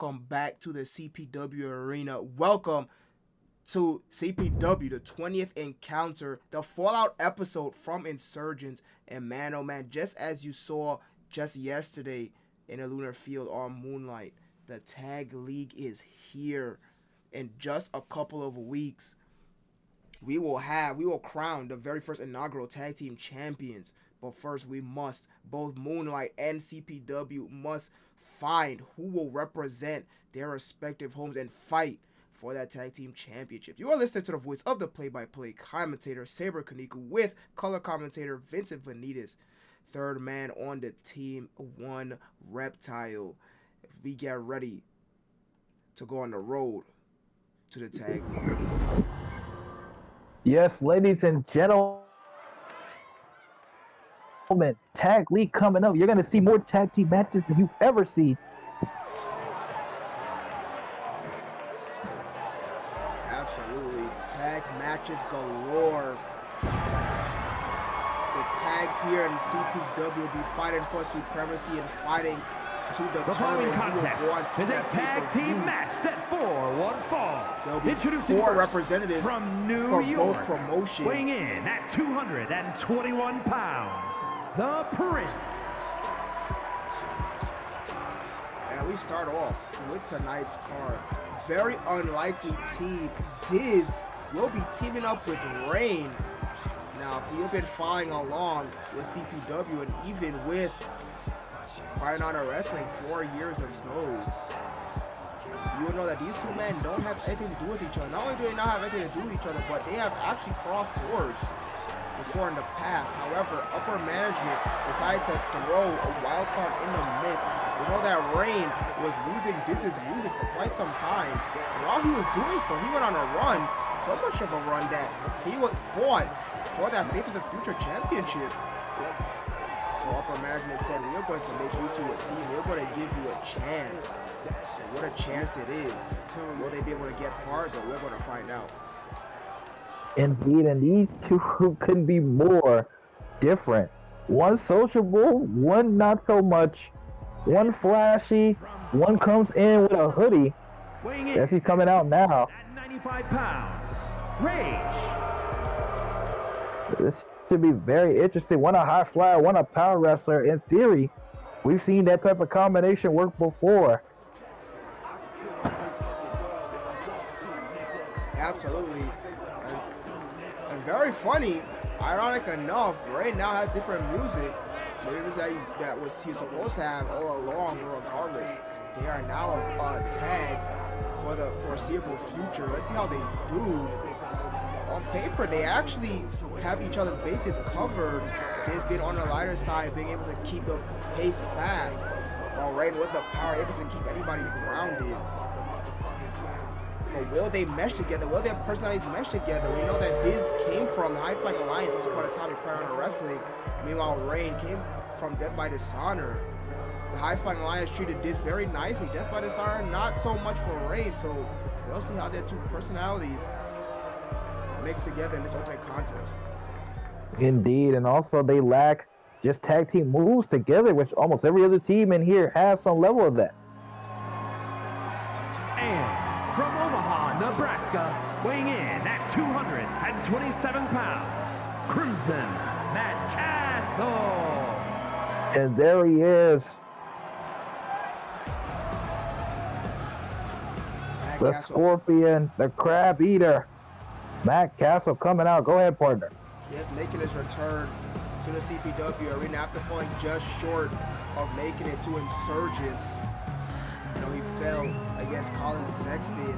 welcome back to the CPW arena. Welcome to CPW, the 20th encounter, the Fallout episode from Insurgents. And man, oh man, just as you saw just yesterday in a lunar field on Moonlight, the Tag League is here. In just a couple of weeks, we will crown the very first inaugural tag team champions. But first, both Moonlight and CPW must find who will represent their respective homes and fight for that tag team championship. You are listening to the voice of the play-by-play commentator, Saber Kaniku, with color commentator Vincent Vanitas. Third man on the team, one Reptile. We get ready to go on the road to the tag league. Yes, ladies and gentlemen, tag league coming up. You're going to see more tag team matches than you've ever seen. Absolutely. Tag matches galore. The tags here in CPW will be fighting for supremacy and fighting to determine who will go on to that pay-per-view. Match set for one fall. There'll be four representatives from New for York, both promotions. weighing in at 221 pounds, the Prince. And we start off with tonight's card. Very unlikely team. Diz will be teaming up with Rain. Now, if you've been following along with CPW and even with Pride Honor Wrestling 4 years ago, you will know that these two men don't have anything to do with each other. Not only do they not have anything to do with each other, but they have actually crossed swords before in the past. However, upper management decided to throw a wild card in the mix. We know that Rain was losing Diz's music for quite some time. And while he was doing so, he went on a run, so much of a run that he fought for that Faith of the Future championship. So upper management said, we're going to make you two a team. We're going to give you a chance. And what a chance it is. Will they be able to get farther? We're going to find out. Indeed, and these two couldn't be more different. One sociable, one not so much. One flashy, one comes in with a hoodie. Yes, he's coming out now. At 95 pounds, Rage. This should be very interesting. One a high flyer, one a power wrestler. In theory, we've seen that type of combination work before. Absolutely. And very funny, ironic enough, Ray now has different music. Maybe it was that was he supposed to have all along, regardless. They are now a tag for the foreseeable future. Let's see how they do. On paper, they actually have each other's bases covered. They've been on the lighter side, being able to keep the pace fast, while Rain with the power able to keep anybody grounded. But will they mesh together? Will their personalities mesh together? We know that Diz came from the High Flying Alliance, which was part of Tommy Pride on Wrestling. Meanwhile, Rain came from Death by Dishonor. The High Flying Alliance treated Diz very nicely. Death by Dishonor, not so much for Rain. So we'll see how their two personalities mix together in this opening contest. Indeed, and also they lack just tag team moves together, which almost every other team in here has some level of that. And from Omaha, Nebraska, weighing in at 227 pounds, Crimson Matt Castle. And there he is. The Scorpion, the Crab Eater. Matt Castle coming out. Go ahead, partner. Yes, making his return to the CPW arena after falling just short of making it to Insurgents. You know, he fell against Colin Sexton.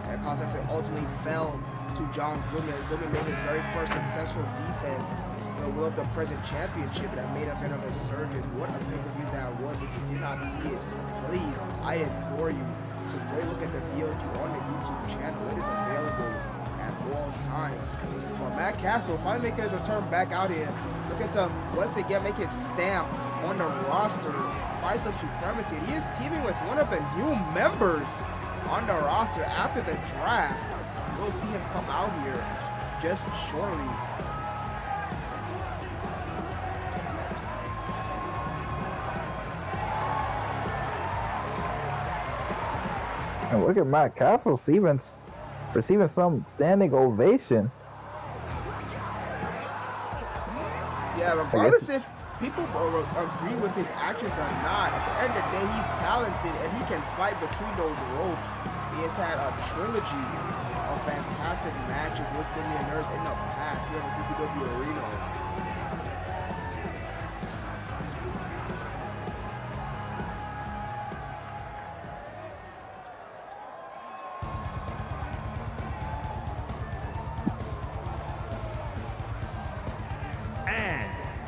And Colin Sexton ultimately fell to John Goodman. Goodman made his very first successful defense for the Will of the Present Championship that made up of Insurgents. What a pay-per-view that was. If you did not see it, please, I implore you to go look at the VOD on the YouTube channel. It is available at all times. But Matt Castle finally making his return back out here, looking to once again make his stamp on the roster, fight some supremacy. He is teaming with one of the new members on the roster after the draft. We'll see him come out here just shortly. And look at Matt Castle receiving some standing ovation. Yeah, regardless if people agree with his actions or not, at the end of the day, he's talented and he can fight between those ropes. He has had a trilogy of fantastic matches with Simeon Nurse in the past here in the CPW arena.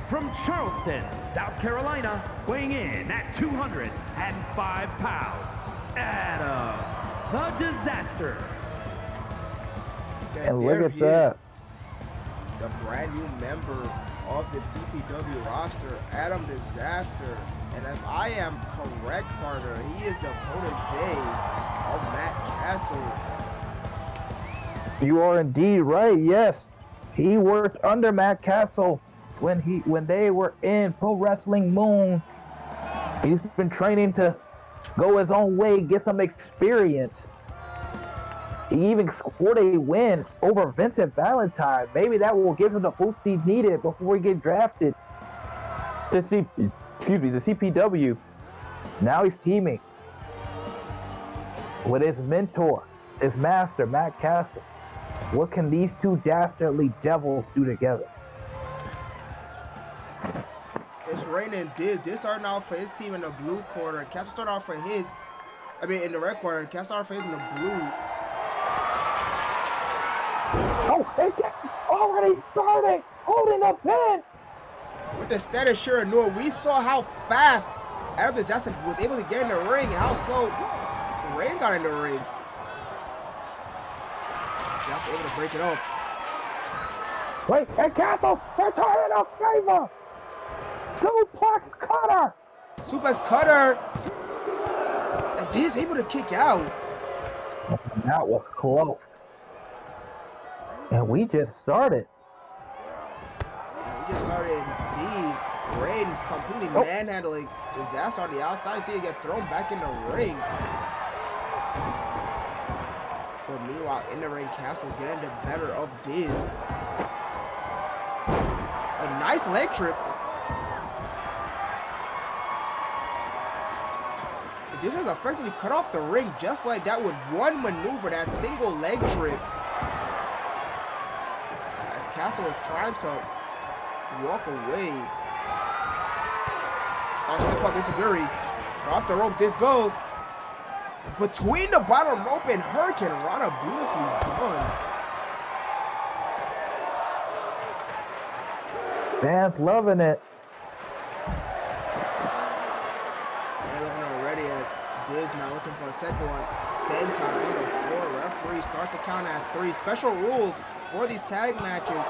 From Charleston, South Carolina, weighing in at 205 pounds, Adam the Disaster. And look at that. The brand new member of the CPW roster, Adam Disaster. And if I am correct, partner, he is the protege of Matt Castle. You are indeed right, yes. He worked under Matt Castle when they were in Pro Wrestling Moon. He's been training to go his own way, get some experience. He even scored a win over Vincent Valentine. Maybe that will give him the boost he needed before he get drafted to the CPW. Now he's teaming with his mentor, his master, Matt Castle. What can these two dastardly devils do together? It's Rain and Diz. Diz starting out for his team in the blue corner. Castle started out for his, in the red corner. Castle started for his in the blue. Oh, it's already starting, holding the pin. With the status sure ignore, we saw how fast Adam Disaster was able to get in the ring and how slow Rain got in the ring. Disaster able to break it up. Wait, and Castle, they're turning a favor. Suplex cutter! Suplex cutter! And Diz able to kick out. That was close. And we just started. We just started indeed. Rain completely manhandling Disaster on the outside. See it get thrown back in the ring. But meanwhile, in the ring, Castle getting the better of Diz. A nice leg trip. Diz has effectively cut off the ring just like that with one maneuver, that single leg trip. As Castle is trying to walk away. Oh, step up Insecurity. Off the rope, Diz goes. Between the bottom rope and Hurricane Rana, beautifully done. Fans loving it. Diz now looking for a second one. Senton on the floor. Referee starts the count at 3. Special rules for these tag matches.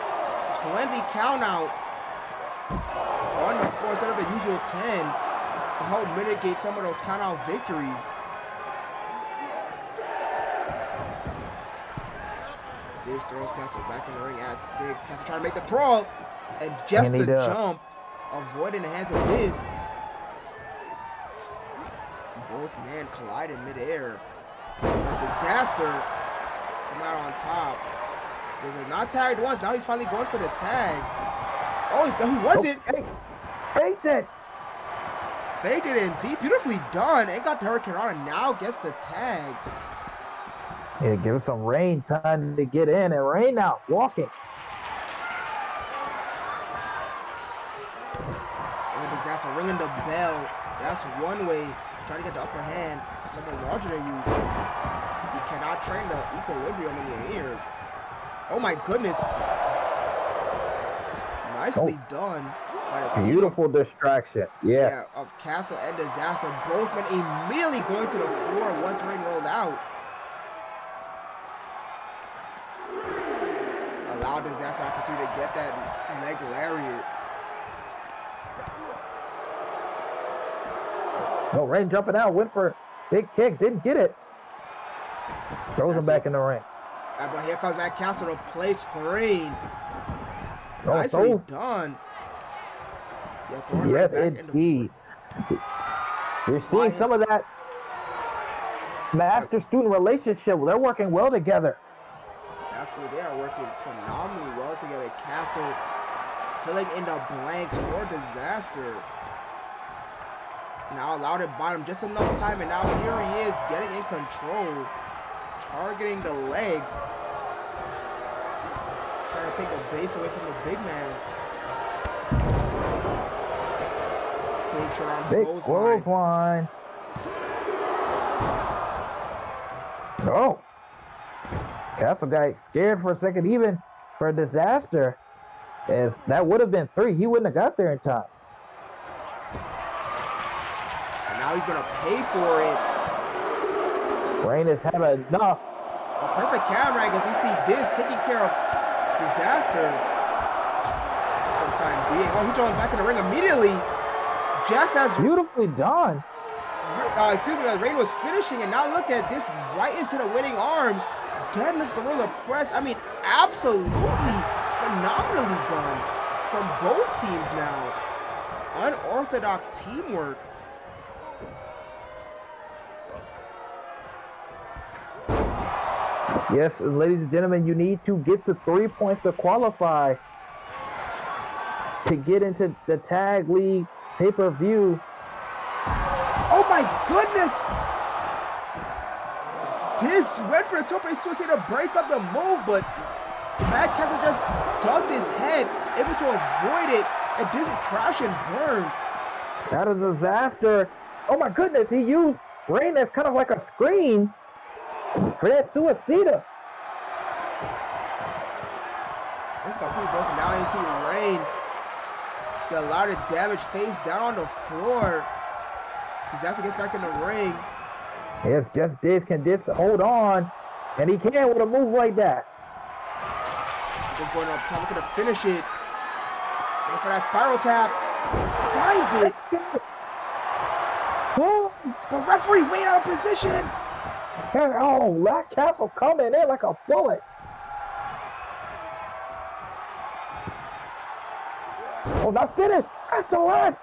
20 count out on the floor instead of the usual 10 to help mitigate some of those count out victories. Diz throws Castle back in the ring at 6. Castle trying to make the crawl and just a jump, avoiding the hands of Diz. Both men collide in midair. Disaster come out on top. There's a not tagged once. Now he's finally going for the tag. Oh, he wasn't. Faked it. Faked it indeed. Beautifully done. And got the Hurricane Rana. Now gets the tag. Yeah, give some Rain time to get in. And Rain now walking. And Disaster ringing the bell. That's one way. Trying to get the upper hand of someone larger than you. You cannot train the equilibrium in your ears. Oh my goodness. Nicely done by the team. Beautiful distraction. Yes. Yeah, of Castle and Disaster. Both men immediately going to the floor once Rain rolled out. Allow Disaster opportunity to get that leg lariat. No, Rain jumping out, went for a big kick, didn't get it. Throws him back in the ring. But here comes Matt Castle to play screen. Nicely done. Yes, indeed. You're seeing some of that. master-student relationship. They're working well together. Absolutely, they are working phenomenally well together. Castle filling in the blanks for Disaster. Now allowed it bottom just enough time, and now here he is getting in control, targeting the legs, trying to take the base away from the big man. Big short arm clothesline. Oh, Castle got scared for a second, even for a Disaster, as that would have been 3. He wouldn't have got there in time. And now he's gonna pay for it. Rain has had enough. A perfect camera angle as you see Diz taking care of Disaster for the time being. Oh, he joined back in the ring immediately, just as beautifully done. Rain was finishing, and now look at this, right into the winning arms. Deadlift gorilla press. I mean, absolutely phenomenally done from both teams now. Unorthodox teamwork. Yes, ladies and gentlemen, you need to get the 3 points to qualify to get into the Tag League pay-per-view. Oh my goodness! Diz went for the tope suicide to break up the move, but Matt Castle just ducked his head, able to avoid it, and Diz would crash and burn. That is a Disaster. Oh my goodness, he used Rain as kind of like a screen for that suicida. It's completely broken down. You see Rain get a lot of damage, face down on the floor. Disaster gets back in the ring. Yes, just Diz can hold on, and he can with a move like that. Just going up top, looking to finish it. Going for that spiral tap. Finds it. But referee way out of position. Oh, Black Castle coming in like a bullet. Oh, not finished. SOS.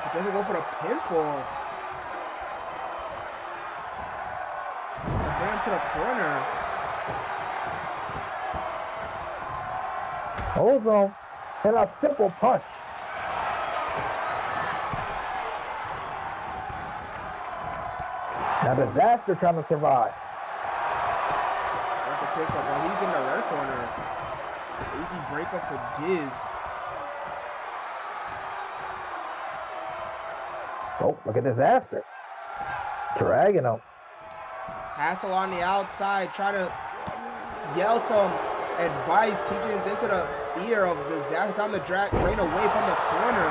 He doesn't go for the pinfall. Bring him to the corner. Holds on. And a simple punch. Now Disaster trying to survive. Got the pinfall, but he's in the red corner. Easy breakup for Diz. Oh, look at Disaster. Dragging him. Castle on the outside, trying to yell some advice, teachings into the ear of Disaster. Time to drag Rain away from the corner.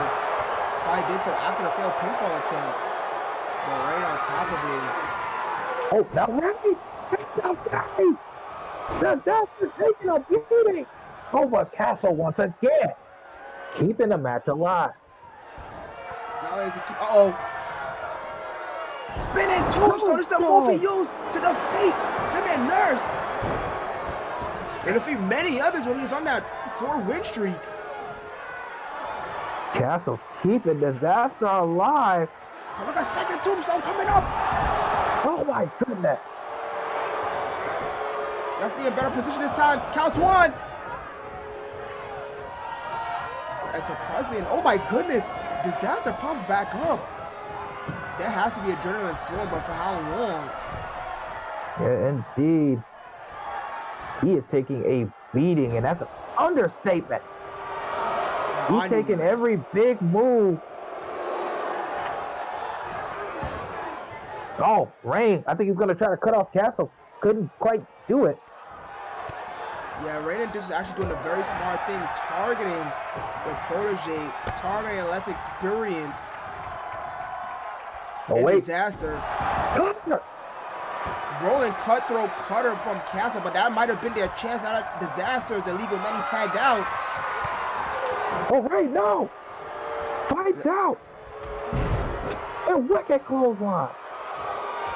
Fight did so after the failed pinfall attempt. But Rain on top of him. Oh, now Rain! Now guys! Disaster taking a beating! Over Castle once again. Keeping the match alive. Now is he keep spinning tombstone. This is the move he used to defeat Simeon Nurse. And defeat many others when he was on that 4-win streak. Castle keeping Disaster alive. But look, a second tombstone coming up. Oh my goodness. Referee in better position this time. Counts 1. And surprisingly, oh my goodness, Disaster popped back up. That has to be adrenaline flowing, but for how long? Yeah, indeed. He is taking a beating, and that's an understatement. He's taking every big move. Oh, Rain. I think he's going to try to cut off Castle. Couldn't quite do it. Yeah, Rain and Diz is actually doing a very smart thing, targeting the protege, targeting a less experienced Disaster. Rolling cutthroat cutter from Castle, but that might have been their chance. Out of Disaster is illegal. Many tagged out. Oh, Rain, no! Fights out! A wicked clothesline.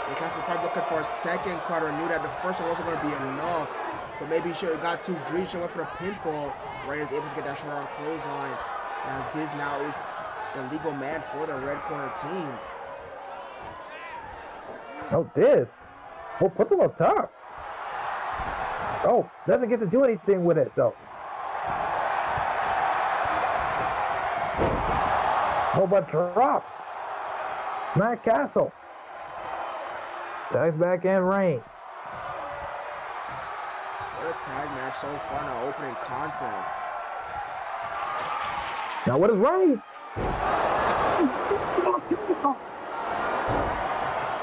The Castle probably looking for a second cutter. Knew that the first one wasn't going to be enough. But maybe he should have got too greedy. Should have went for the pinfall. Rain is able to get that short arm clothesline. Now Diz now is the legal man for the red corner team. Oh, Diz. Oh, put them up top. Oh, doesn't get to do anything with it, though. Oh, but drops. Matt Castle. Tags back in Rain. What a tag match so far in the opening contest. Now what is Rain?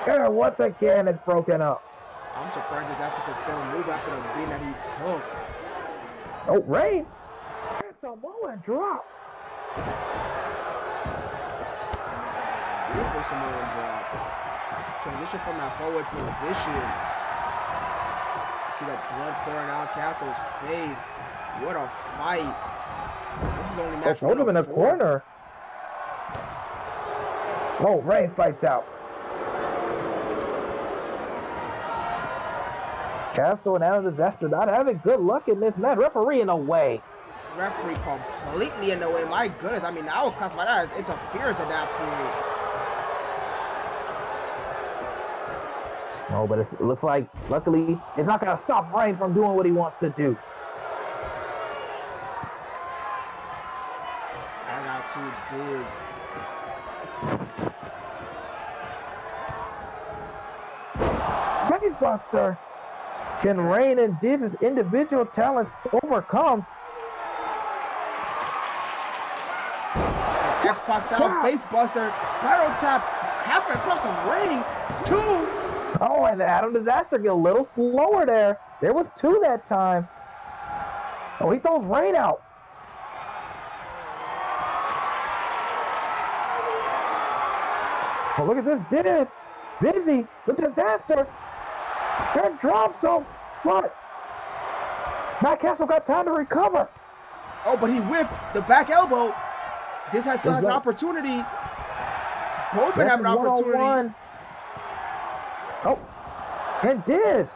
And once again, it's broken up. I'm surprised Disaster could still move after the beating that he took. Oh, Rain. Samoan drop. Beautiful Samoan drop. Transition from that forward position. You see the blood pouring out Castle's face. What a fight. This is only match hold him in the corner. Oh, Rain fights out. Castle and Adam Disaster not having good luck in this match. Referee in the way. Referee completely in the way. My goodness. I mean, I would classify that as interference at that point. No, but it looks like, luckily, it's not going to stop Rain from doing what he wants to do. Tag out to Diz. Buster. Can Rain and Diz's individual talents overcome? X-Pac style face buster, spiral tap, halfway across the ring. 2. Oh, and Adam Disaster get a little slower there. There was 2 that time. Oh, he throws Rain out. Oh, look at this. Diz busy with Disaster. Then drops him. What? Matt Castle got time to recover. Oh, but he whiffed the back elbow. Diz still has an opportunity. Both men have an opportunity. Oh, and Diz.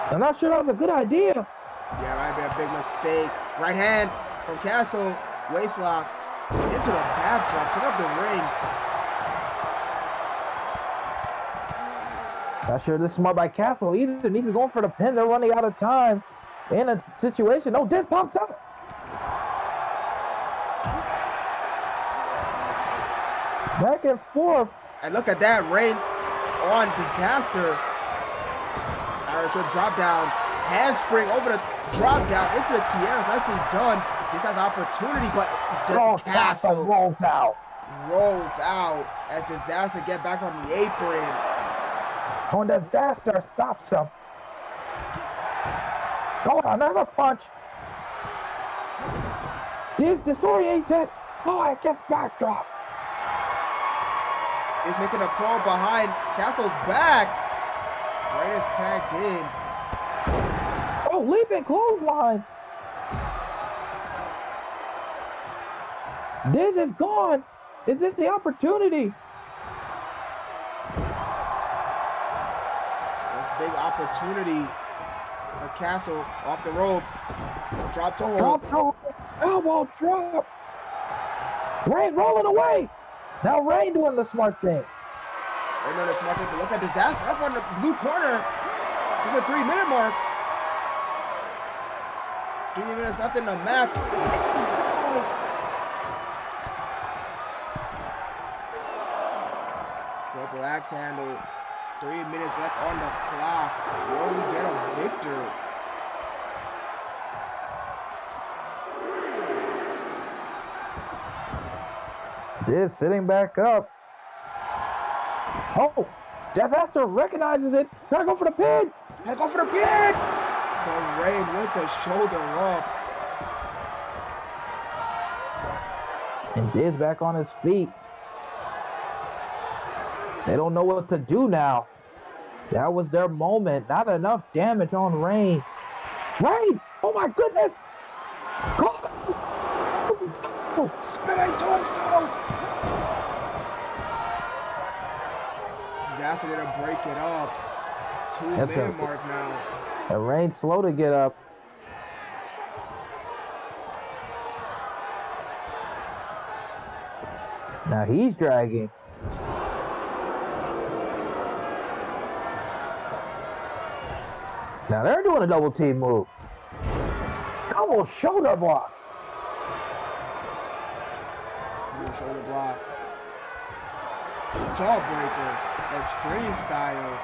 I'm not sure that was a good idea. Yeah, might be a big mistake. Right hand from Castle. Waistlock into the backdrop. Set up the ring. Not sure this is smart by Castle either. Needs to be going for the pin. They're running out of time in a situation. Oh, Diz pops up. Back and forth. And look at that. Rain on Disaster. Irish drop down. Handspring over the drop down into the tiaras. Nicely done. This has opportunity, but Castle rolls out. Rolls out as Disaster get back on the apron. Oh, Disaster stops him. Oh, another punch. Diz disoriented. Oh, I guess backdrop. Is making a crawl behind Castle's back. Rain is tagged in. Oh, leaping clothesline. Diz is gone. Is this the opportunity? Big opportunity for Castle off the ropes. Drop toe. Elbow drop. Rain rolling away. Now Rain doing the smart thing. Rain doing the smart thing. But look at Disaster up on the blue corner. There's a 3-minute mark. 3 minutes left in the match. Double axe handle. 3 minutes left on the clock. Will we get a victor? Diz sitting back up. Oh, Disaster recognizes it. Gotta go for the pin. Gotta go for the pin. But Rain with the shoulder up. And Diz back on his feet. They don't know what to do now. That was their moment. Not enough damage on Rain. Rain! Oh my goodness! Oh, spinning tombstone! Disaster to break it up. 2-minute mark now. And Rain slow to get up. Now he's dragging. Now they're doing a double team move. Double shoulder block. Shoulder block. Jawbreaker. Extreme style.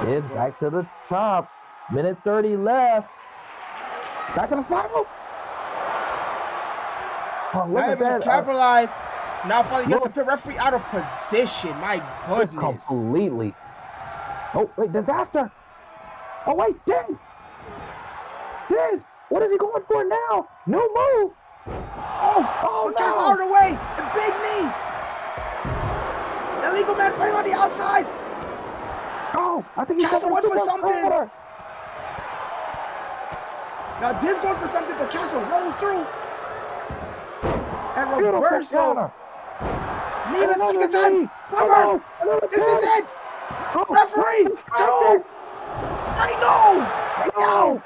It's back to the top. Minute 30 left. Back to the spiral. Oh, look Not at able to that. capitalize. Now finally gets the referee out of position. My goodness. Completely. Oh, wait, disaster. Oh, wait, Diz. Diz, what is he going for now? No move. Oh, the cast out of the way. A big knee. Illegal man fighting on the outside. Oh, I think he's Castle going went for something. Quarter. Now Diz going for something, but Castle rolls through. And reversal. Need a ticket time. Cover. This is it. Oh, Referee. 2. I know. No.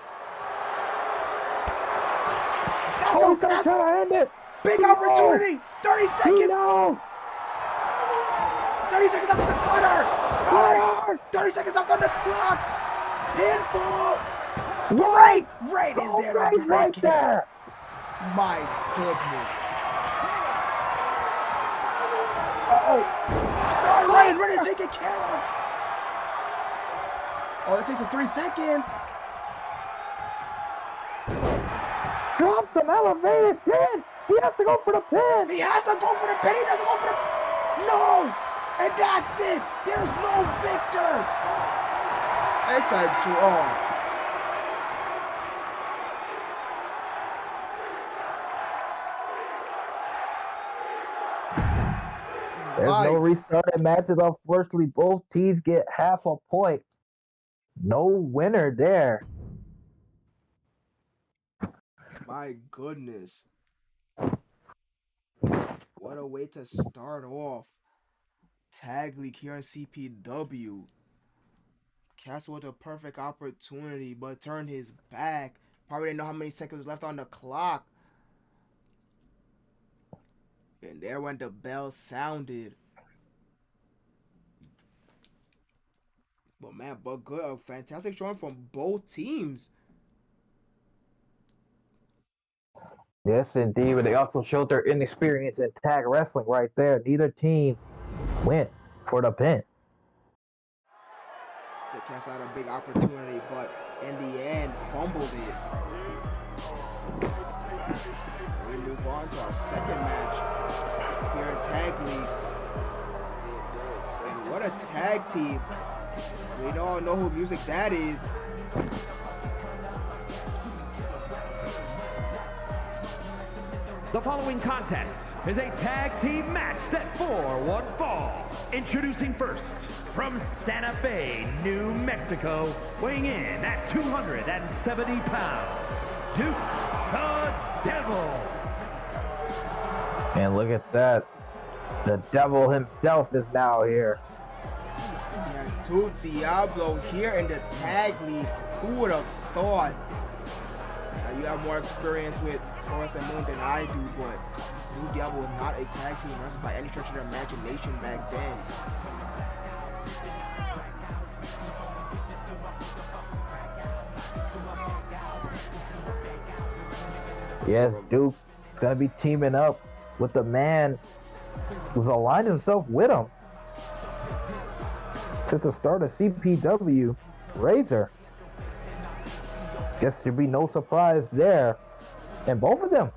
Oh, he's trying to end it. Big opportunity. 30 seconds. No. 30 seconds left on the clock. 30 seconds left on the clock. Pinfall. Right. Right is there to break right it. there. My goodness. Uh-oh. Ryan ready to take it care of. Oh, that takes us 3 seconds. Drops him elevated pin. He has to go for the pin. He has to go for the pin. He doesn't go for the... No. And that's it. There's no victor. It's a draw. There's no restarted matches. Unfortunately, both teams get half a point. No winner there. My goodness. What a way to start off. Tag League here on CPW. Castle with a perfect opportunity, but turned his back. Probably didn't know how many seconds left on the clock. And there when the bell sounded. But man, but good. A fantastic showing from both teams. Yes, indeed. But they also showed their inexperience in tag wrestling right there. Neither team went for the pin. The Cats had a big opportunity, but in the end, fumbled it. We move on to our second match here in Tag League. And what a tag team. We all know who music that is. The following contest is a tag team match set for one fall. Introducing first, from Santa Fe, New Mexico, weighing in at 270 pounds, Duke the Devil. And look at that. The devil himself is now here. Yeah, Duke Diablo here in the Tag League. Who would have thought? Now, you have more experience with Taurus and Moon than I do, but Duke Diablo was not a tag team wrestler by any stretch of the imagination back then. Yes, Duke is going to be teaming up with the man who's aligned himself with him since the start of CPW, Razor. Guess there'd be no surprise there. And both of them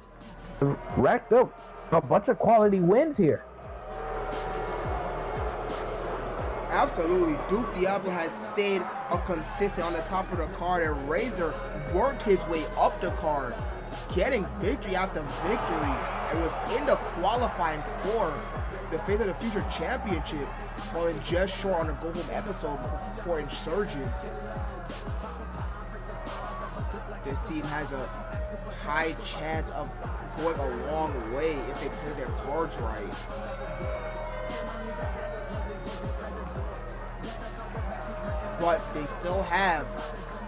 racked up a bunch of quality wins here. Absolutely. Duke Diablo has stayed a consistent on the top of the card, and Razor worked his way up the card, getting victory after victory, and was in the qualifying for the Face of the Future Championship, falling just short on the Go Home episode for Insurgents. This team has a high chance of going a long way if they play their cards right. But they still have,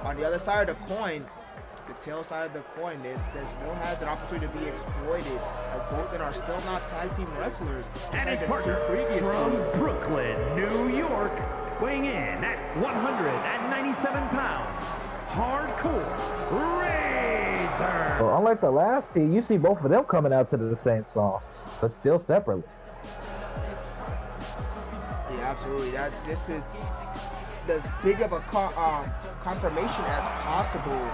on the other side of the coin, the tail side of the coin, there still has an opportunity to be exploited, as both men are still not tag team wrestlers, And his the two partner previous from teams. Brooklyn, New York, weighing in at 197 pounds, Hardcore Razor. Well, unlike the last team, you see both of them coming out to the same song, but still separately. Yeah, absolutely. This is as big of a confirmation as possible.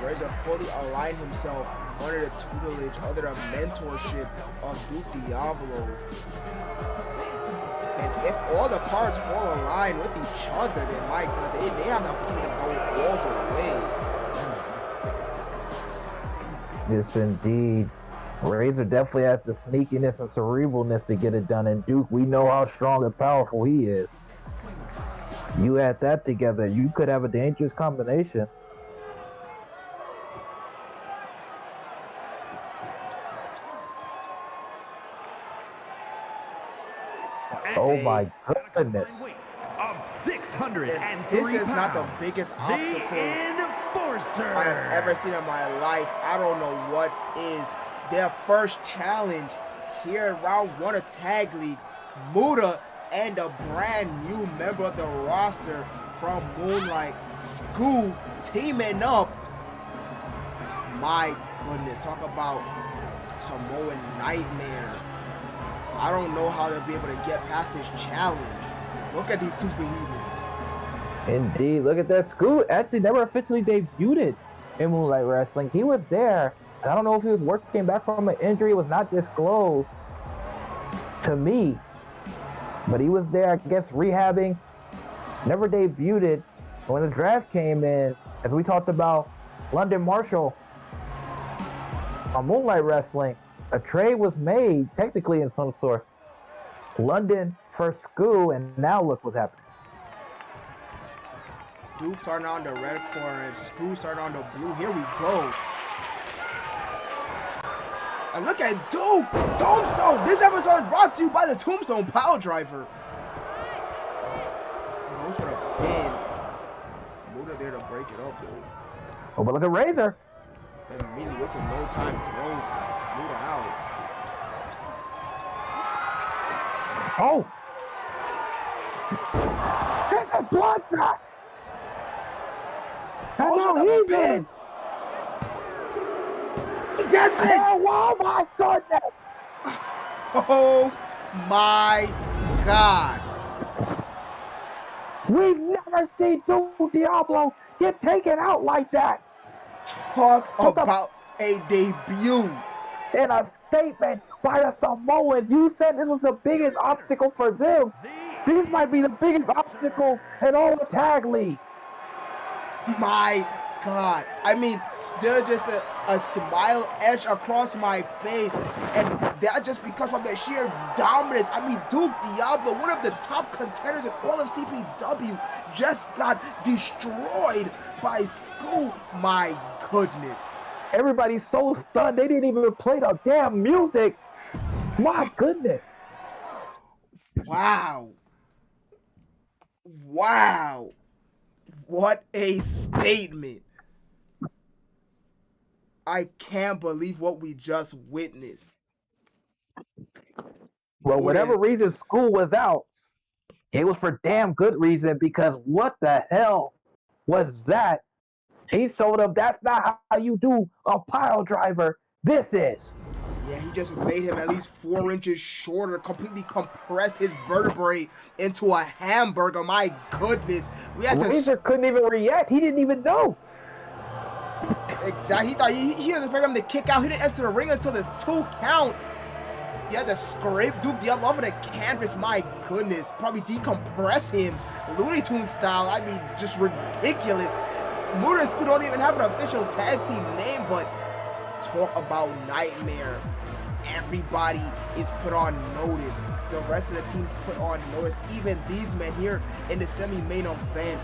Razor fully aligned himself under the tutelage, under the mentorship of Duke Diablo. And if all the cards fall in line with each other, then my God, they have the opportunity to go all the way. Yes, indeed. Razor definitely has the sneakiness and cerebralness to get it done. And Duke, we know how strong and powerful he is. You add that together, you could have a dangerous combination. Oh my goodness. Of 603 This is not the biggest obstacle I have ever seen in my life. I don't know what is. Their first challenge here in round 1 of Tag League. Muda and a brand new member of the roster from Moonlight, School, teaming up. My goodness, talk about Samoan nightmare. I don't know how they'll be able to get past this challenge. Look at these two behemoths. Indeed, look at that. School actually never officially debuted in Moonlight Wrestling. He was there. I don't know if he was working back from an injury. It was not disclosed to me. But he was there, I guess, rehabbing. Never debuted. When the draft came in, as we talked about London Marshall on Moonlight Wrestling, a trade was made, technically in some sort. London for School, and now look what's happening. Duke starting on the red corner and School starting on the blue. Here we go. And look at Duke! Tombstone! This episode is brought to you by the Tombstone Power Driver. Goes for the pin. Muda there to break it up, though. Oh, but look at Razor. And immediately wasting no time, throws Muda out. Oh! There's a blood back! Goes for the pin! That's it! Oh my goodness! Oh my God! We've never seen Duke Diablo get taken out like that! Talk about a debut! In a statement by the Samoans, you said this was the biggest obstacle for them. This might be the biggest obstacle in all the Tag League. My God. I mean, there's just a smile etched across my face, and that just because of their sheer dominance. I mean, Duke Diablo, one of the top contenders in all of CPW, just got destroyed by School. My goodness. Everybody's so stunned, they didn't even play the damn music. My goodness. Wow. Wow. What a statement. I can't believe what we just witnessed. Well, whatever reason School was out, it was for damn good reason, because what the hell was that? He told him that's not how you do a pile driver. This is. Yeah, he just made him at least 4 inches shorter, completely compressed his vertebrae into a hamburger. My goodness. We had Razor couldn't even react. He didn't even know. Exactly. He thought he was expecting him to kick out. He didn't enter the ring until the 2 count. He had to scrape Duke Diablo off of the canvas. My goodness. Probably decompress him. Looney Tunes style. I mean, just ridiculous. Muda and School don't even have an official tag team name, but talk about nightmare. Everybody is put on notice. The rest of the team's put on notice. Even these men here in the semi-main event,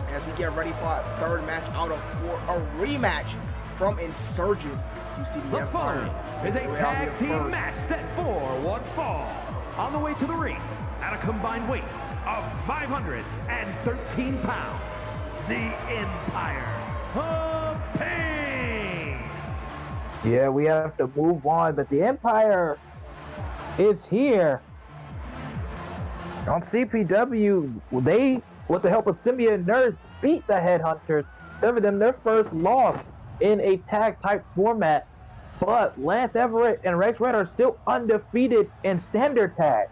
as we get ready for our 3rd match out of 4, a rematch from Insurgents. So you see the Empire is a tag team match set for one fall. On the way to the ring, at a combined weight of 513 pounds, the Empire of Pain. Yeah, we have to move on, but the Empire is here. On CPW, they, with the help of Symbiote and Nerds, beat the Headhunters, serving them their first loss in a tag-type format. But Lance Everett and Rex Red are still undefeated in standard tag.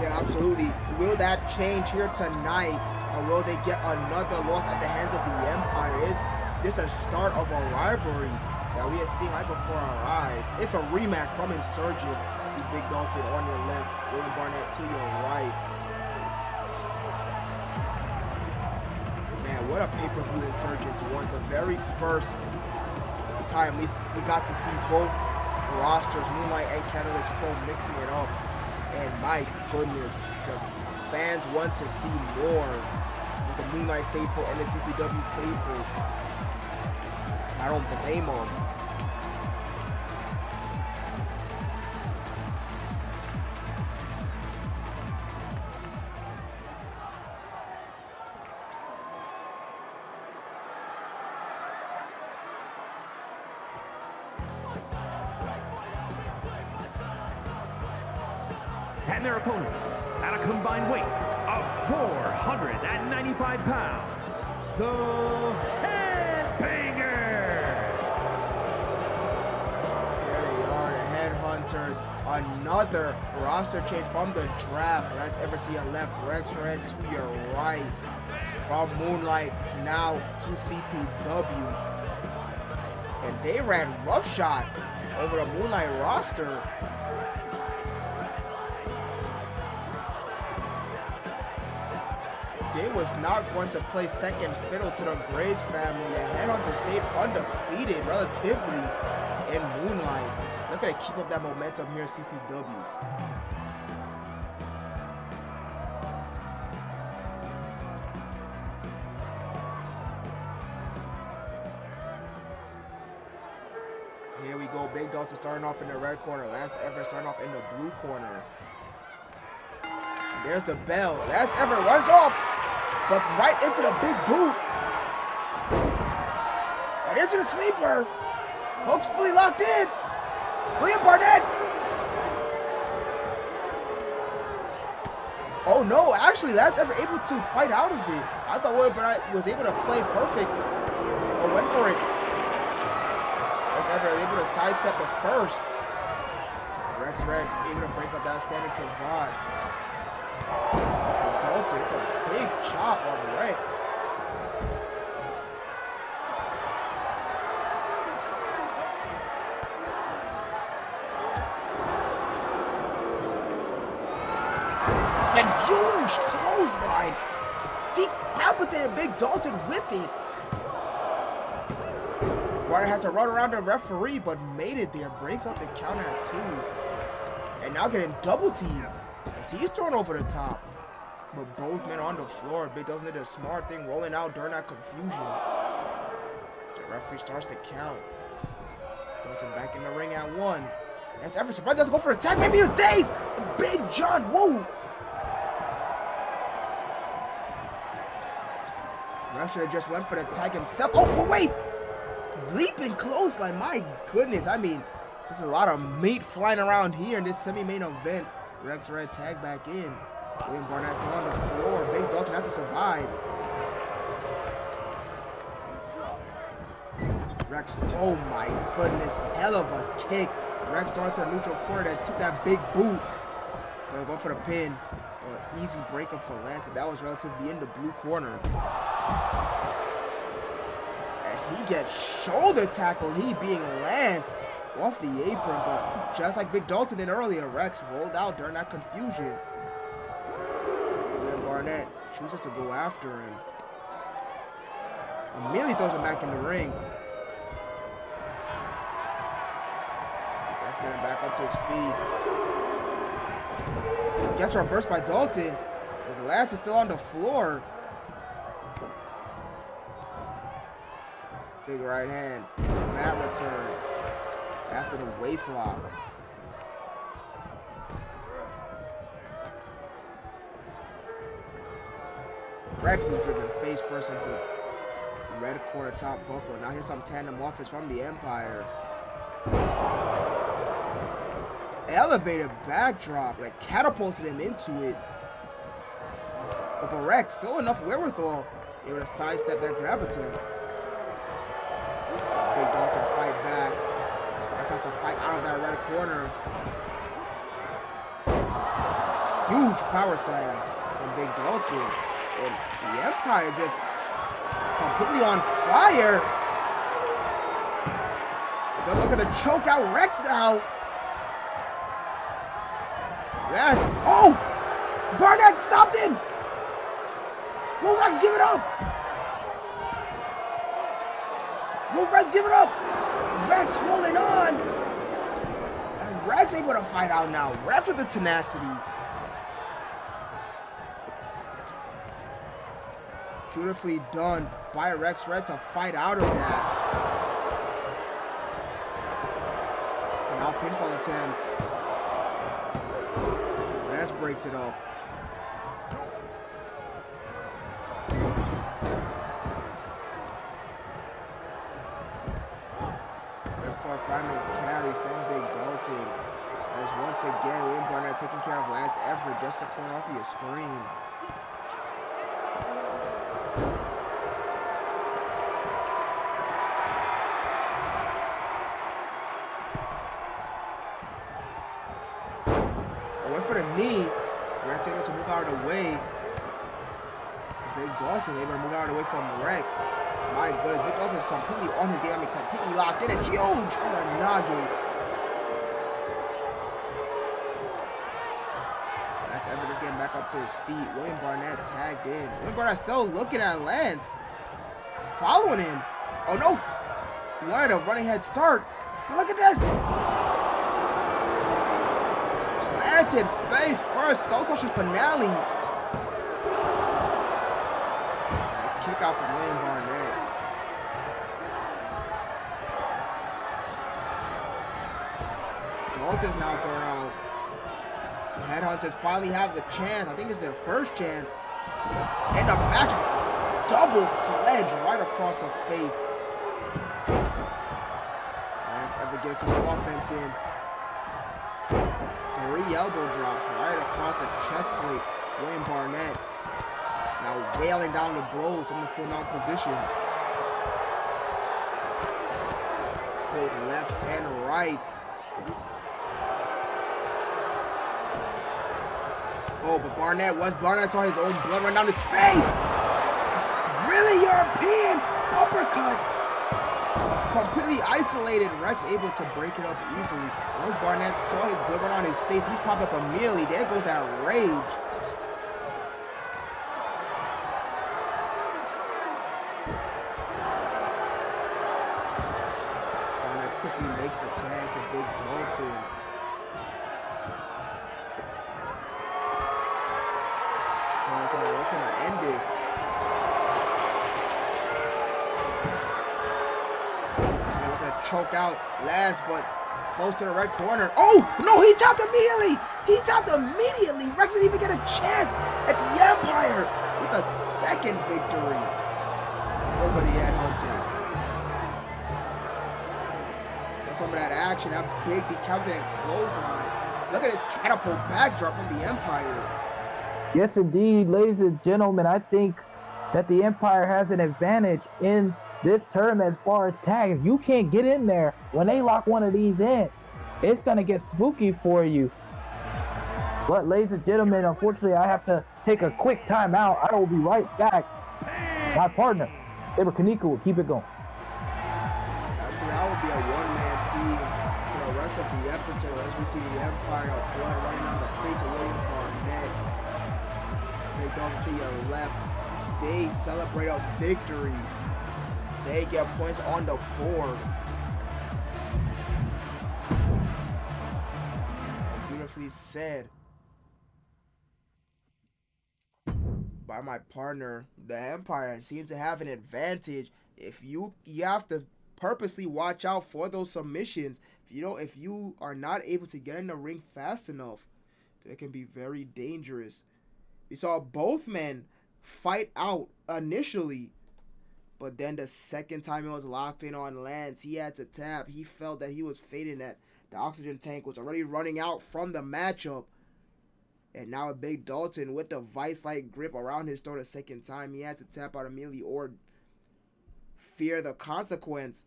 Yeah, absolutely. Will that change here tonight, or will they get another loss at the hands of the Empire? Is this the start of a rivalry that we have seen right before our eyes? It's a rematch from Insurgents. See Big Dalton on your left, William Barnett to your right. Man, what a pay-per-view Insurgents was. The very first time we got to see both rosters, Moonlight and Catalyst Pro, mixing it up. And my goodness, the fans want to see more with the Moonlight faithful and the CPW faithful. I don't blame them. And their opponents, at a combined weight of 495 pounds, the Headbangers. There they are, the Headhunters. Another roster change from the draft. That's Everett to your left, Rex Red to your right. From Moonlight now to CPW. And they ran roughshod over the Moonlight roster. They was not going to play second fiddle to the Graves family. The Headhunters stayed undefeated relatively in Moonlight. They're going to keep up that momentum here at CPW. Here we go. Big Dalton starting off in the red corner. Lance Everett starting off in the blue corner. There's the bell. Lance Everett runs off, but right into the big boot. And into the sleeper. Hook's fully locked in. William Barnett. Oh no, actually Lance Everett able to fight out of it. I thought William Barnett was able to play perfect. Oh, went for it. Lance Everett able to sidestep the first. Rex Red able to break up that standing cravat. Dalton with a big chop on Rex. And huge clothesline. Decapitated Big Dalton with it. Barnett had to run around the referee, but made it there. Breaks up the count at 2. And now getting double teamed as he's thrown over the top. But both men on the floor. Big Dalton did a smart thing, rolling out during that confusion. The referee starts to count. Dalton back in the ring at 1. That's Everett. Surprise doesn't go for the tag. Maybe it's Days. Big John. Woo. Ref should have just went for the tag himself. Oh, but wait. Leaping clothesline. My goodness. I mean, there's a lot of meat flying around here in this semi-main event. Rex Red tag back in. William Barnett still on the floor. Big Dalton has to survive. Rex, oh my goodness, hell of a kick. Rex started to the neutral corner that took that big boot. Gonna go for the pin. But easy breakup for Lance. That was relatively in the blue corner. And he gets shoulder tackled, he being Lance, off the apron. But just like Big Dalton did earlier, Rex rolled out during that confusion. Barnett chooses to go after him. Immediately throws him back in the ring. Getting back up to his feet. Gets reversed by Dalton. As Lance is still on the floor. Big right hand. Mat return. After the waist lock. Rex is driven face first into the red corner top buckle. Now here's some tandem offense from the Empire. elevated backdrop, like catapulted him into it. But Rex, still enough wherewithal, able to sidestep that grab attempt. Big Dalton fight back. Rex has to fight out of that red corner. Huge power slam from Big Dalton. And the Empire just completely on fire. Does look to choke out Rex now. Yes. Oh! Barnett stopped him! Will Rex give it up? Will Rex give it up? Rex holding on. And Rex able to fight out now. Rex with the tenacity. Beautifully done by Rex Red to fight out of that. And now pinfall attempt. Lance breaks it up. Ripcord Fireman's carry from Big Dalton. As once again, William Barnett taking care of Lance Everett just to corner off of your screen. Went for the knee. Rex able to move out of the way. Big Dalton able to move out of the way from Rex. My goodness, Big Dalton is completely on his game. I mean, completely locked in. It's huge. Oh, a Nage. That's Everett just getting back up to his feet. William Barnett tagged in. William Barnett still looking at Lance. Following him. Oh, no. Wanted a running head start. But look at this. Planted face first. Skull crushing finale. Kick out from William Barnett. Dalton's now thrown out. The Headhunters finally have the chance. I think it's their first chance. And the match, double sledge right across the face. Lance Everett gets some offense in. 3 elbow drops right across the chest plate. William Barnett now wailing down the blows from the full mount position. Both lefts and rights. Oh, but once Barnett saw his own blood run down his face. Really European uppercut. Completely isolated. Rex able to break it up easily. Once Barnett saw his blood run on his face, he popped up immediately. There goes that rage. Barnett quickly makes the tag to Big Dalton. Dalton looking to end this. Choke out Lance, but close to the red corner. Oh, no, he tapped immediately. He tapped immediately. Rex didn't even get a chance at the Empire with a second victory over the Headhunters. Got some of that action, that big decapitating clothesline. Look at this catapult backdrop from the Empire. Yes, indeed, ladies and gentlemen. I think that the Empire has an advantage in this tournament as far as tags. You can't get in there when they lock one of these in. It's going to get spooky for you. But ladies and gentlemen, unfortunately, I have to take a quick timeout. I will be right back. My partner, Saber Kanika, will keep it going. Actually, that would be a one-man team for the rest of the episode as we see the Empire blood running down the face of William Barnett. They go to your left. They celebrate a victory. They get points on the board. Beautifully said by my partner. The Empire seems to have an advantage. If you have to purposely watch out for those submissions. If you are not able to get in the ring fast enough, it can be very dangerous. We saw both men fight out initially. But then the second time he was locked in on Lance, he had to tap. He felt that he was fading that The oxygen tank was already running out from the matchup. And now a Big Dalton with the vice-like grip around his throat a second time. He had to tap out immediately or fear the consequence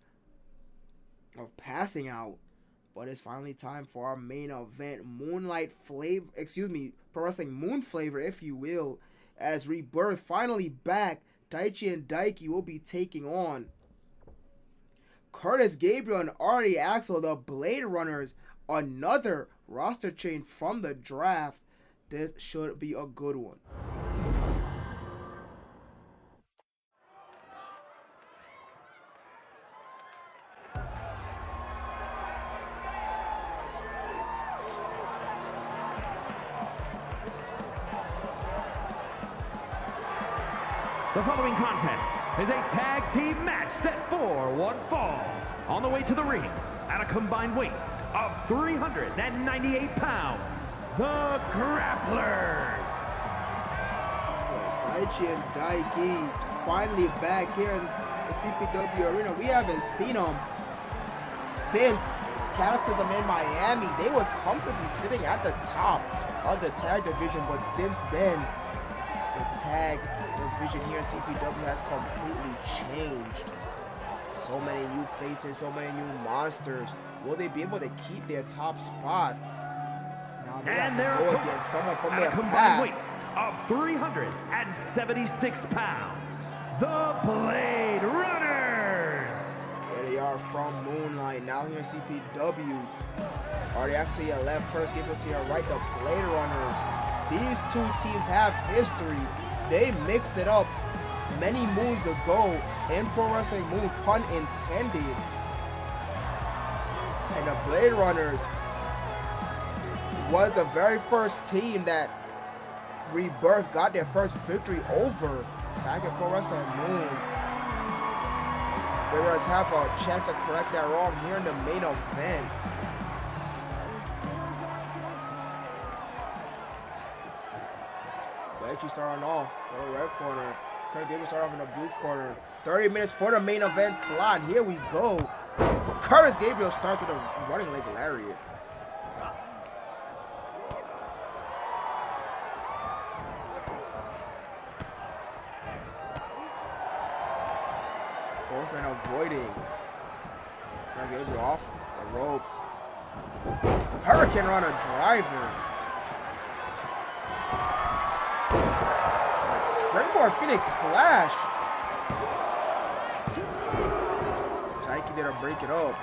of passing out. But it's finally time for our main event. Pro Wrestling Moon Flavor, if you will. As Rebirth finally back, Daichi and Daiki will be taking on Curtis Gabriel and Artie Axel, the Blade Runners. Another roster change from the draft. This should be a good one. The following contest is a tag team match set for one fall. On the way to the ring, at a combined weight of 398 pounds, the Grapplers. Daichi and Daiki finally back here in the CPW arena. We haven't seen them since Cataclysm in Miami. They was comfortably sitting at the top of the tag division, but since then, the tag division here in CPW has completely changed. So many new faces, so many new monsters. Will they be able to keep their top spot? Now they have to go against someone from their past. Weight of 376 pounds, the Blade Runners. There they are from Moonlight, now here in CPW. Artie Axel to your left, Curtis Gabriel to your right, the Blade Runners. These two teams have history. They mixed it up many moons ago in Pro Wrestling Moon, pun intended. And the Blade Runners was the very first team that Rebirth got their first victory over back at Pro Wrestling Moon. They will have a chance to correct that wrong here in the main event. Daichi starting off for the red corner. Curtis Gabriel starting off in the blue corner. 30 minutes for the main event slot. Here we go. Curtis Gabriel starts with a running leg lariat. Both avoiding. Curtis Gabriel off the ropes. Hurricane Runner driver. Springboard Phoenix Splash. Daiki there to break it up.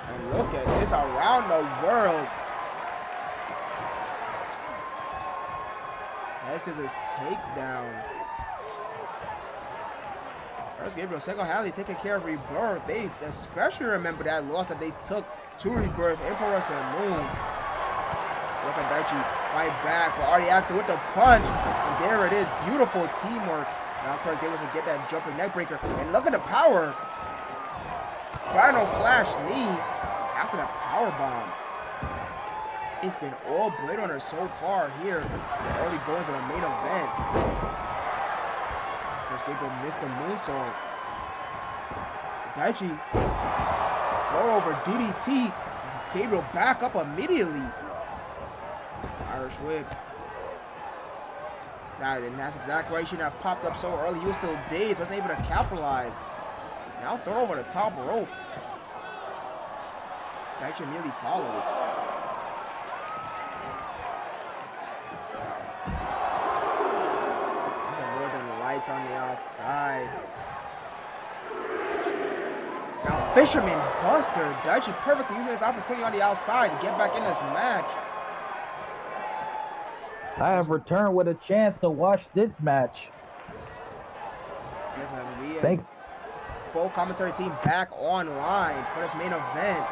And look at this around the world. This is his takedown. Curtis Gabriel single-handedly taking care of Rebirth. They especially remember that loss that they took to Rebirth in Pro Wrestling Moon. Look at Daichi fight back, but Artie Axel with the punch, and there it is, beautiful teamwork. Now Curtis Gabriel to get that jumping neck breaker, and look at the power. Final flash knee after the power bomb. It's been all Blade Runners so far here in the early goings of the main event. Curtis Gabriel missed a moonsault. Daichi floor over DDT. Gabriel back up immediately. Irish whip. And that's exactly why he shouldn't have popped up so early. He was still dazed, wasn't able to capitalize. Now throw over the top rope. Daichi immediately follows. Northern Lights on the outside. Now Fisherman Buster. Daichi perfectly using this opportunity on the outside to get back in this match. I have returned with a chance to watch this match. Thank full commentary team back online for this main event.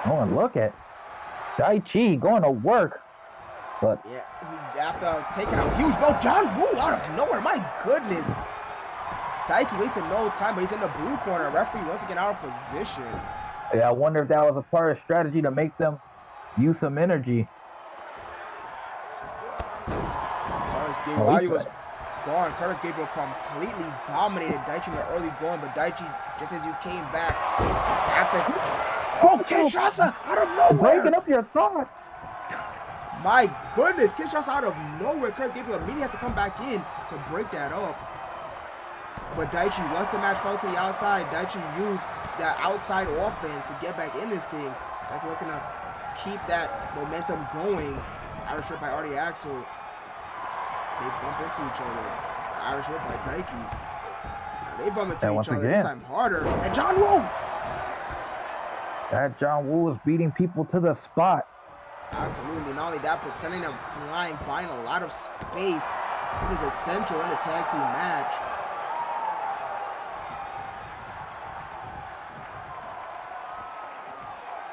Oh, and look at Daichi going to work. But yeah, after taking a huge blow, John Woo out of nowhere. My goodness. Daiki wasting no time, but he's in the blue corner. Referee once again out of position. Yeah, I wonder if that was a part of strategy to make them use some energy. Curtis Gabriel, while he was gone, Curtis Gabriel completely dominated Daichi in the early going, but Daichi, just as you came back after... Oh, Kinshasa out of nowhere! Breaking up your thought. My goodness, Kinshasa out of nowhere. Curtis Gabriel immediately had to come back in to break that up. But Daichi, once the match fell to the outside, Daichi used that outside offense to get back in this thing. Daichi looking to keep that momentum going. Irish whip by Artie Axel. They bump into each other. Irish whip by Daichi. Now they bump into each other, this time harder. And John Woo! That John Woo is beating people to the spot. Absolutely. Not only that, but sending them flying, buying a lot of space, which is essential in a tag team match.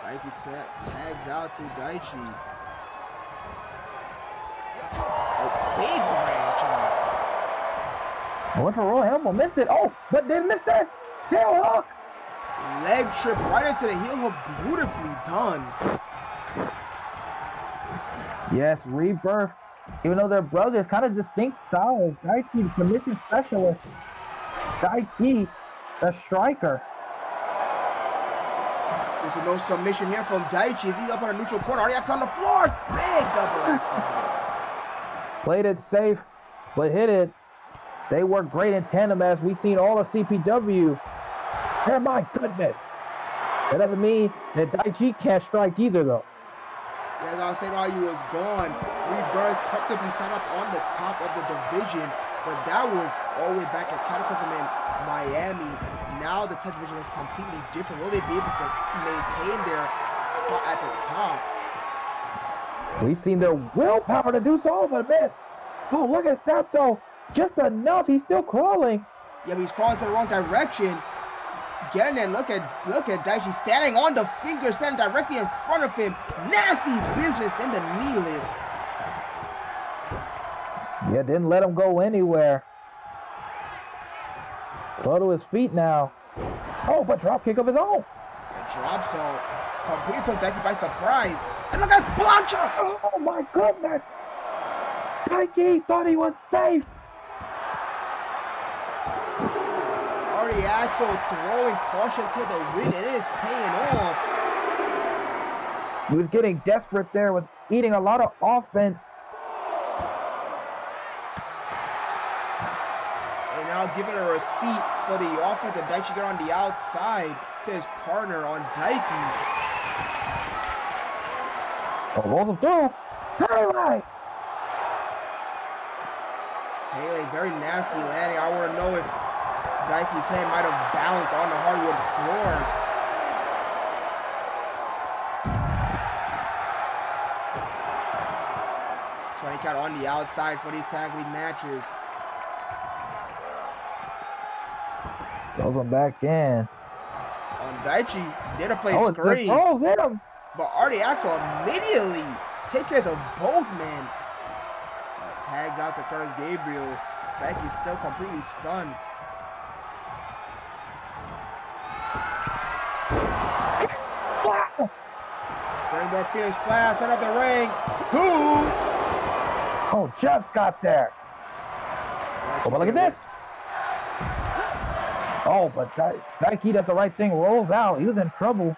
Daichi tags out to Daichi. A big overhand chop. Went for roll elbow, missed it. Oh, but they missed this. Heel hook. Leg trip right into the heel hook. Beautifully done. Yes, Rebirth. Even though they're brothers, kind of distinct styles. Daichi, the submission specialist. Daichi, the striker. There's no submission here from Daichi. Is he up on a neutral corner? Artie Axel on the floor. Big double Axel. Played it safe, but hit it. They work great in tandem as we've seen all of CPW. And my goodness. That doesn't mean that Daichi can't strike either, though. As I was saying while you was gone, Rebirth comfortably set up on the top of the division, but that was all the way back at Cataclysm in Miami. Now the tech division looks completely different. Will they be able to maintain their spot at the top? We've seen their willpower to do so, but miss. Oh, look at that, though. Just enough. He's still crawling. Yeah, but he's crawling to the wrong direction. Getting there, look at Daichi standing on the finger, standing directly in front of him. Nasty business, then the knee lift. Yeah, didn't let him go anywhere. Slow to his feet now. Oh, but drop kick of his own. The drop so completely took Daichi by surprise. And look at this plancha! Oh my goodness! Daichi thought he was safe. Artie Axel throwing caution to the wind. It is paying off. He was getting desperate there, was eating a lot of offense. And now giving a receipt for the offense that Daichi got on the outside to his partner on Daiki. Oh, rolls him through. Pele! Pele, very nasty landing. I want to know if Daiki's head might have bounced on the hardwood floor. Trying to count on the outside for these tag league matches. Throws him back in. On Daichi, they're to play screen. Oh, hit him. But Artie Axel immediately take care of both men. Tags out to Curtis Gabriel. Daiki's still completely stunned. Springboard Phoenix Splash, center of the ring. 2. Oh, just got there. Oh, but look at this. Oh, but Daichi does the right thing, rolls out. He was in trouble.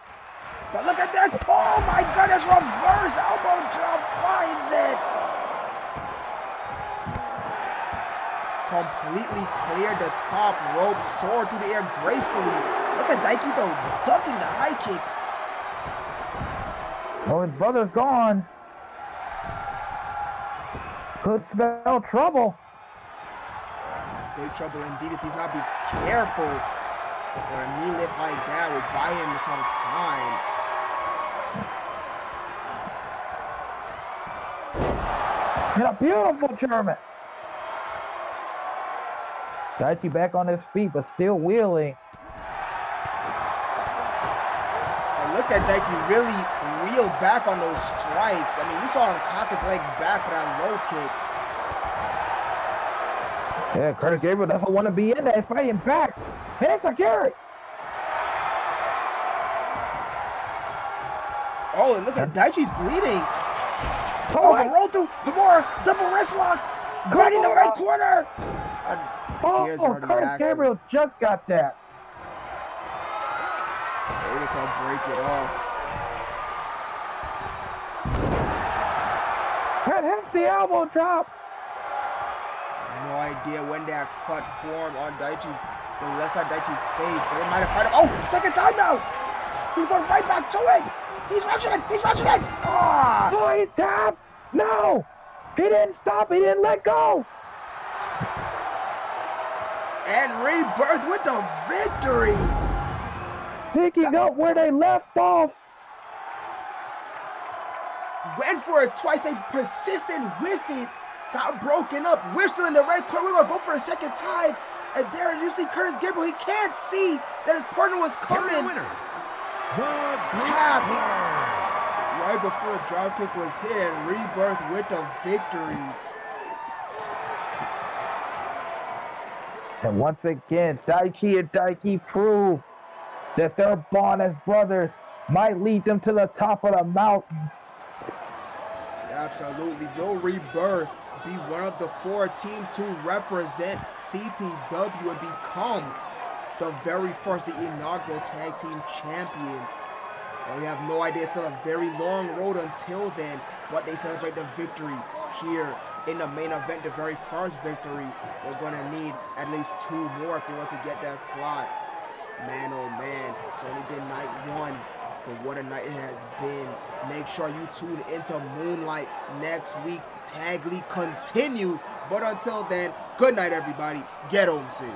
But look at this. Oh my goodness, reverse elbow drop finds it. Completely cleared the top rope, soared through the air gracefully. Look at Daichi though, ducking the high kick. Oh, his brother's gone. Could spell trouble. Big trouble indeed if he's not be careful. Or a knee lift like that will buy him some time. And a beautiful German. Daichi back on his feet, but still wheeling. And look at Daichi really reel back on those strikes. I mean, you saw him cock his leg back for that low kick. Yeah, Curtis Gabriel doesn't want to be in there, fighting back. Hey, Sakiri. Oh, and look at Daichi's bleeding. Oh, the roll through, the more double wrist lock. Right in the red corner. Oh, Here's already Curtis action. Gabriel just got that. Able to break it off. That hits the elbow drop. No idea when that cut formed on the left side of Daichi's face, but it might have fired him. Oh, second time now. He's going right back to it. He's rushing it. He's rushing it. Ah! Oh, he taps. No, he didn't stop. He didn't let go. And Rebirth with the victory. Picking up where they left off. Went for it twice. They persisted with it. Got broken up. We're still in the red corner. We're going to go for a second time. And there you see Curtis Gabriel. He can't see that his partner was coming. Tap. Right before the drop kick was hit. And Rebirth with the victory. And once again, Daichi and Daiki prove that their bond as brothers might lead them to the top of the mountain. Absolutely. Will Rebirth be one of the 4 teams to represent CPW and become the very first, the inaugural tag team champions? Well, we have no idea. It's still a very long road until then, but they celebrate the victory here in the main event, the very first victory. They're going to need at least 2 more if they want to get that slot. Man, oh man, it's only been night 1, but what a night it has been. Make sure you tune into Moonlight next week. Tag League continues, but until then, good night, everybody. Get home safe.